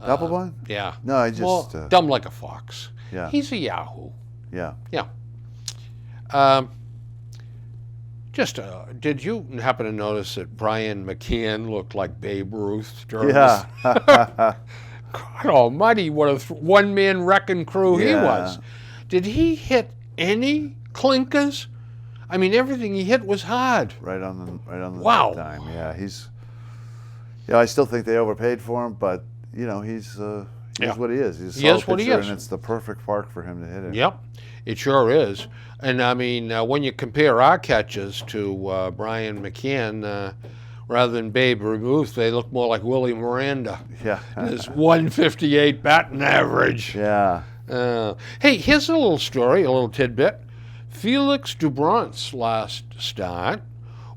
Papelbon?
Yeah.
No, I just
dumb like a fox.
yeah.
He's a yahoo.
Yeah.
Yeah. Did you happen to notice that Brian McCann looked like Babe Ruth during this?
Yeah.
God almighty, what a one-man wrecking crew he
Yeah.
was. Did he hit any clinkers? I mean, everything he hit was hard.
Right on the
Wow.
time. Yeah, I still think they overpaid for him, but he's
Yeah.
what he is. He's a
He is
solid
what he
pitcher,
is.
and it's the perfect park for him to hit it.
Yep, it sure is. And I mean, when you compare our catches to Brian McCann, rather than Babe Ruth, they look more like Willie Miranda.
Yeah.
His 158 batting average.
Yeah.
Hey, here's a little story, a little tidbit. Felix Dubrant's last start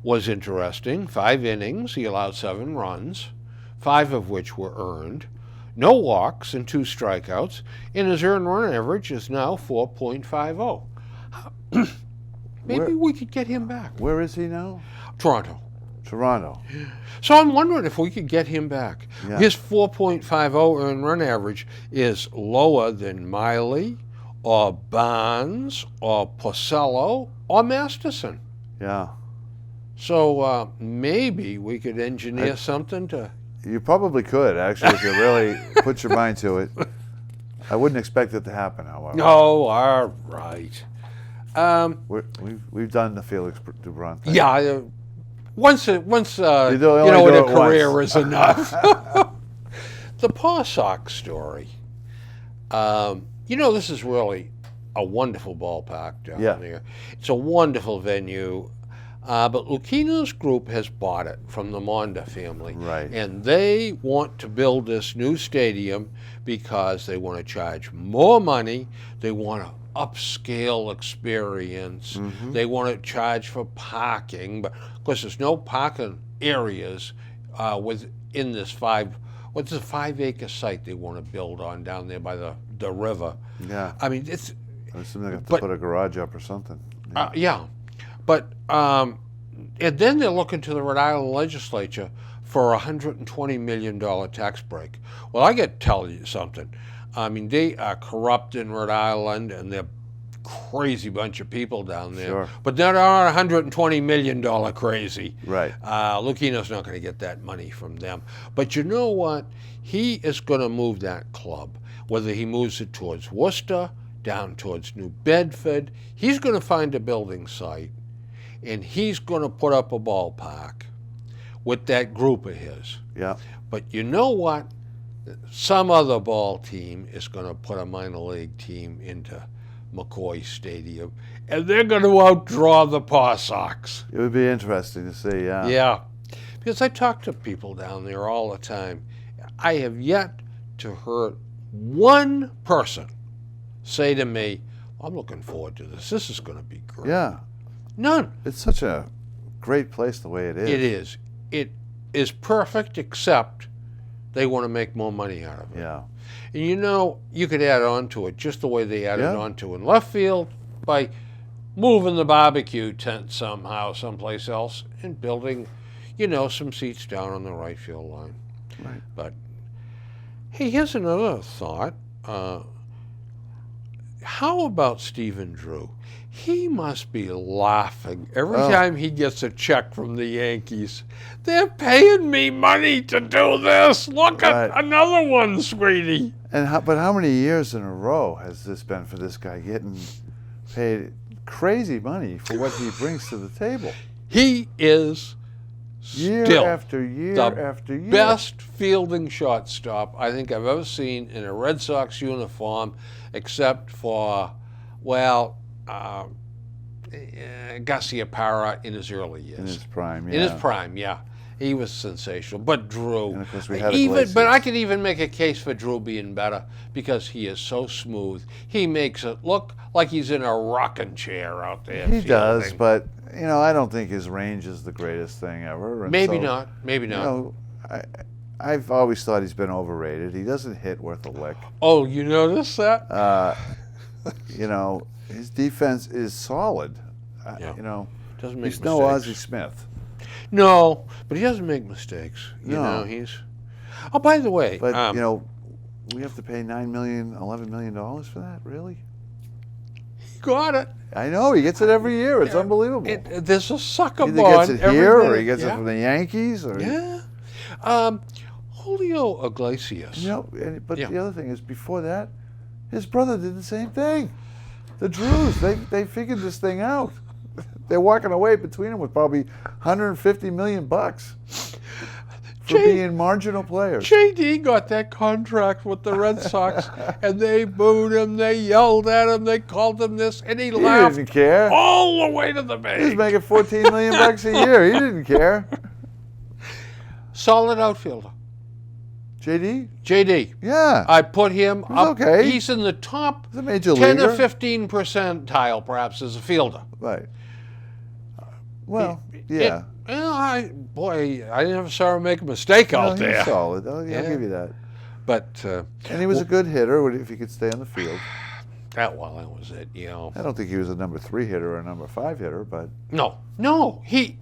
was interesting. 5 innings, he allowed 7 runs, 5 of which were earned. No walks and 2 strikeouts, and his earned run average is now 4.50. Maybe we could get him back.
Where is he now?
Toronto.
Toronto.
So I'm wondering if we could get him back.
Yeah.
His 4.50 earned run average is lower than Miley or Barnes or Porcello or Masterson.
Yeah.
So maybe we could engineer something to...
You probably could, actually, if you really put your mind to it. I wouldn't expect it to happen, however.
Oh, all right.
We've done the Felix Dubrant thing.
Yeah, once in
only
a
do it
career
once.
is enough. The Paw Sox story. This is really a wonderful ballpark down there. It's a wonderful venue. But Lucchino's group has bought it from the Monda family.
Right.
And they want to build this new stadium because they want to charge more money. They want an upscale experience.
Mm-hmm.
They want to charge for parking. But of course, there's no parking areas within this 5-acre site they want to build on down there by the river.
Yeah.
I mean, it's...
I assume they have to put a garage up or something.
Yeah. But, and then they're looking to the Rhode Island legislature for a $120 million tax break. Well, I got to tell you something. I mean, they are corrupt in Rhode Island, and they're crazy bunch of people down there.
Sure.
But they're not $120 million crazy.
Right.
Lucchino's not going to get that money from them. But you know what? He is going to move that club, whether he moves it towards Worcester, down towards New Bedford. He's going to find a building site, and he's going to put up a ballpark with that group of his.
Yeah.
But you know what? Some other ball team is going to put a minor league team into McCoy Stadium, and they're going to outdraw the Paw Sox.
It would be interesting to see, yeah.
Yeah. Because I talk to people down there all the time. I have yet to hear one person say to me, I'm looking forward to this. This is going to be great.
Yeah.
None.
It's such a great place the way it is.
It is. It is perfect, except they want to make more money out of it.
Yeah.
And you could add on to it just the way they added on to in left field by moving the barbecue tent somehow someplace else and building, some seats down on the right field line.
Right.
But, hey, here's another thought. how about Stephen Drew? He must be laughing every
Oh.
time he gets a check from the Yankees. They're paying me money to do this. Look at
Right.
another one, sweetie.
But how many years in a row has this been for this guy getting paid crazy money for what he brings to the table?
He is
Year
still
after year
the
after year.
best fielding shortstop I think I've ever seen in a Red Sox uniform, except for, well, Garcia Parra in his early years.
In his prime, yeah.
In his prime, yeah. He was sensational. But Drew,
And of course we had
but I
Iglesias.
could even make a case for Drew being better because he is so smooth. He makes it look like he's in a rocking chair out there.
He does,
fielding.
but I don't think his range is the greatest thing ever. And
Maybe
so,
not. Maybe not.
I've always thought he's been overrated. He doesn't hit worth a lick.
Oh, you notice that?
His defense is solid.
Yeah. Doesn't make
He's
mistakes.
no Ozzie Smith.
No, but he doesn't make mistakes. You
No.
know, he's. Oh, by the way,
But we have to pay $9 million, $11 million for that. Really?
he got it.
I know he gets it every year. It's unbelievable.
There's a sucker
Either
bond
gets it
every
here or
minute.
he gets
Yeah.
it from the Yankees. Or
Yeah. Julio Iglesias.
But
Yeah.
the other thing is, before that, his brother did the same thing. The Drews, they figured this thing out. They're walking away between them with probably $150 million for being marginal players.
JD got that contract with the Red Sox, and they booed him, they yelled at him, they called him this, and he laughed
didn't care.
all the way to the
He was
bank.
making $14 million a year. He didn't care.
Solid outfielder.
JD?
JD.
Yeah.
I put him
was
up.
okay.
He's in the top
He's a major
10
leaguer.
or 15 percentile, perhaps, as a fielder.
Right. Well, yeah.
I never saw him make a mistake out
He's
there.
solid. I'll
Yeah.
give you that.
But
And he was a good hitter if he could stay on the field.
that was it.
I don't think he was a number 3 hitter or a number 5 hitter, but
No. He,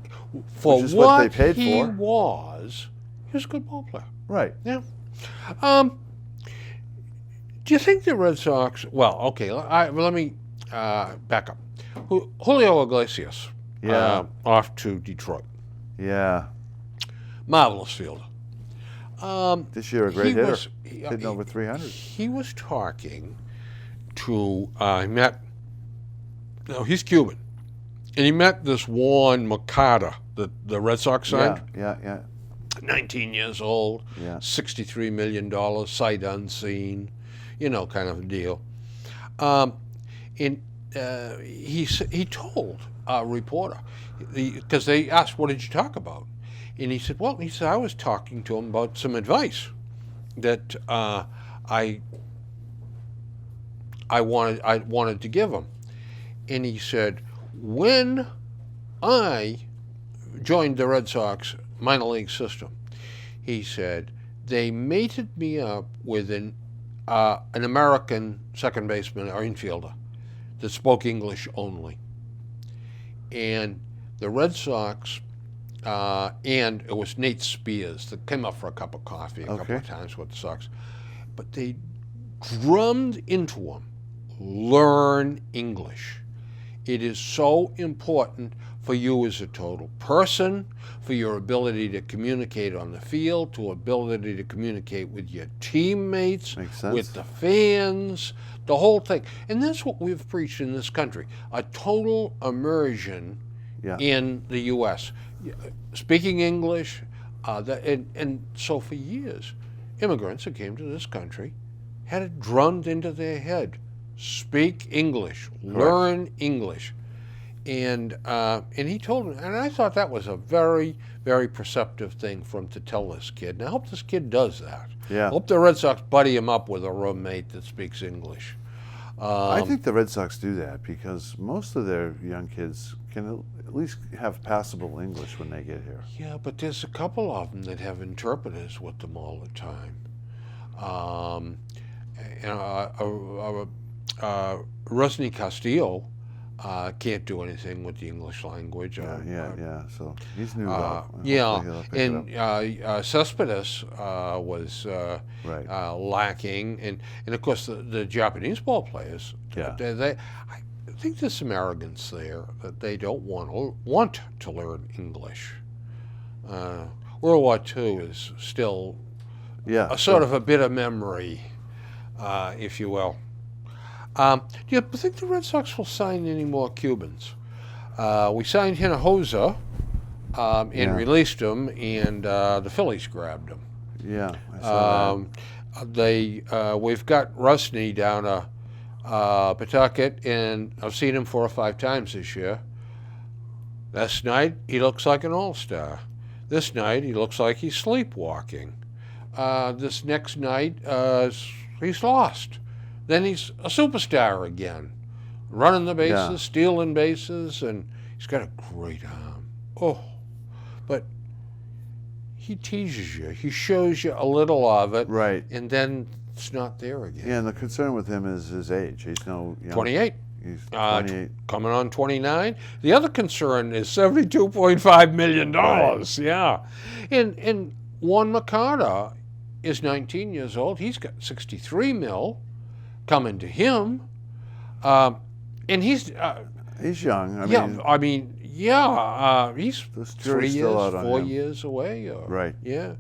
for
Which is what they
what
paid
he
for.
was, he was a good ball player.
right.
Yeah. Do you think the Red Sox? Well, okay. Let me back up. Julio Iglesias.
Yeah.
Off to Detroit.
Yeah.
Marvelous fielder.
This year a great hitter. Hitting
he-
over 300.
He was talking to, he met, no, he's Cuban, and he met this Juan Moncada, the Red Sox signed,
Yeah.
19 years old,
Yeah.
$63 million, sight unseen, kind of a deal. And he told a reporter, because they asked, what did you talk about? And he said, I was talking to him about some advice that I wanted to give him. And he said, when I joined the Red Sox minor league system, he said, they mated me up with an American second baseman or infielder that spoke English only. And the Red Sox, and it was Nate Spears that came up for a cup of coffee a couple of times with the Sox, but they drummed into him, learn English. It is so important for you as a total person, for your ability to communicate on the field, to ability to communicate with your teammates,
Makes sense.
with the fans, the whole thing. And that's what we've preached in this country, a total immersion in the U.S. Speaking English, and so for years, immigrants that came to this country had it drummed into their head. Speak English, learn English. And he told me, and I thought that was a very, very perceptive thing for him to tell this kid. And I hope this kid does that.
Yeah.
I hope the Red Sox buddy him up with a roommate that speaks English.
I think the Red Sox do that because most of their young kids can at least have passable English when they get here.
Yeah, but there's a couple of them that have interpreters with them all the time. Rosny Castillo can't do anything with the English language.
Yeah. So he's new though.
Yeah,
Hopefully he'll pick it up.
and Cespedes was
Right.
lacking, and of course the Japanese ball players.
Yeah.
I think there's some arrogance there that they don't want to learn English. World War II is still
Yeah.
a sort of a bitter memory, if you will. Do you think the Red Sox will sign any more Cubans? We signed Hinojosa and released him, and the Phillies grabbed him.
Yeah. I saw that.
We've got Rusney down Pawtucket, and I've seen him 4 or 5 times this year. Last night he looks like an all-star. This night he looks like he's sleepwalking. This next night he's lost. Then he's a superstar again, running the bases, stealing bases, and he's got a great arm. Oh, but he teases you. He shows you a little of it,
Right.
and then it's not there again.
Yeah, and the concern with him is his age. He's
28.
He's 28.
Coming on 29. The other concern is $72.5 million.
Right.
Yeah. And Juan Mercado is 19 years old. He's got 63 mil coming to him. And he's...
He's young.
He's
This
3
jury's
years,
still out on
4
him.
years away.
Right.
Yeah.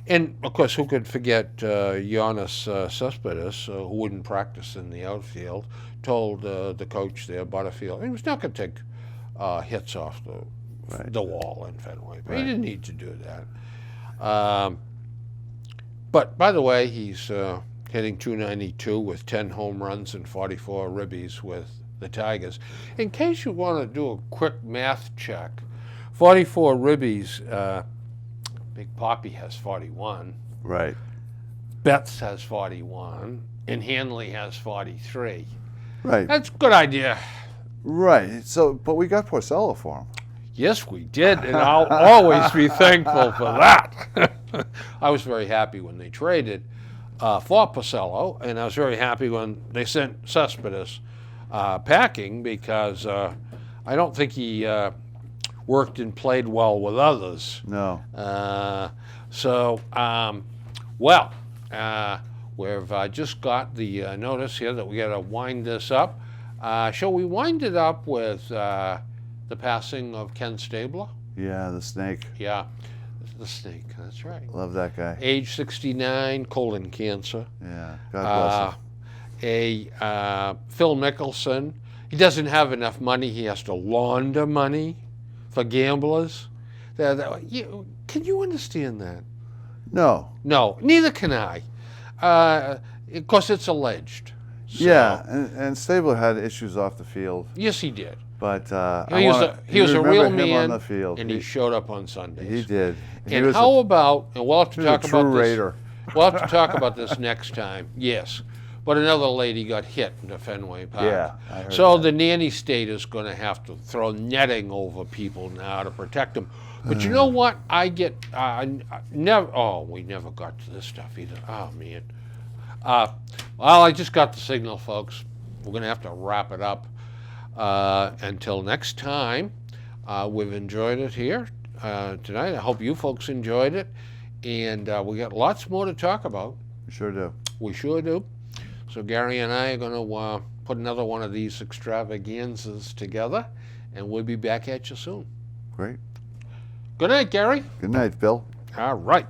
And, of course, who could forget Yoenis Cespedes, who wouldn't practice in the outfield, told the coach there, Butterfield, he was not going to take hits off the wall in Fenway. But he didn't need to do that. But, by the way, he's hitting .292 with 10 home runs and 44 ribbies with the Tigers. In case you want to do a quick math check, 44 ribbies... Big Poppy has 41.
Right.
Betts has 41. And Hanley has 43.
Right.
That's a good idea.
Right. So, but we got Porcello for him.
Yes, we did, and I'll always be thankful for that. I was very happy when they traded for Porcello, and I was very happy when they sent Cespedes packing because I don't think he worked and played well with others.
No.
We've just got the notice here that we got to wind this up. Shall we wind it up with the passing of Ken Stabler?
Yeah, the snake.
Yeah, the snake, that's right.
Love that guy.
Age 69, colon cancer.
Yeah, God bless him.
Phil Mickelson, he doesn't have enough money. He has to launder money for gamblers. Can you understand that?
No.
No, neither can I. Of course, it's alleged. So,
yeah, and Stabler had issues off the field.
Yes, he did.
But
He was a real
him
man,
on the field.
and he showed up on Sundays.
He did.
And we'll have to talk about this.
Raider.
We'll have to talk about this next time. Yes. But another lady got hit in the Fenway Park.
Yeah, I heard
so
that.
the nanny state is going to have to throw netting over people now to protect them. But you know what? We never got to this stuff either. Oh, man. I just got the signal, folks. We're going to have to wrap it up. Until next time, we've enjoyed it here tonight. I hope you folks enjoyed it. And we got lots more to talk about.
We sure do.
We sure do. So Gary and I are going to put another one of these extravaganzas together, and we'll be back at you soon.
Great.
Good night, Gary.
Good night, Bill.
All right.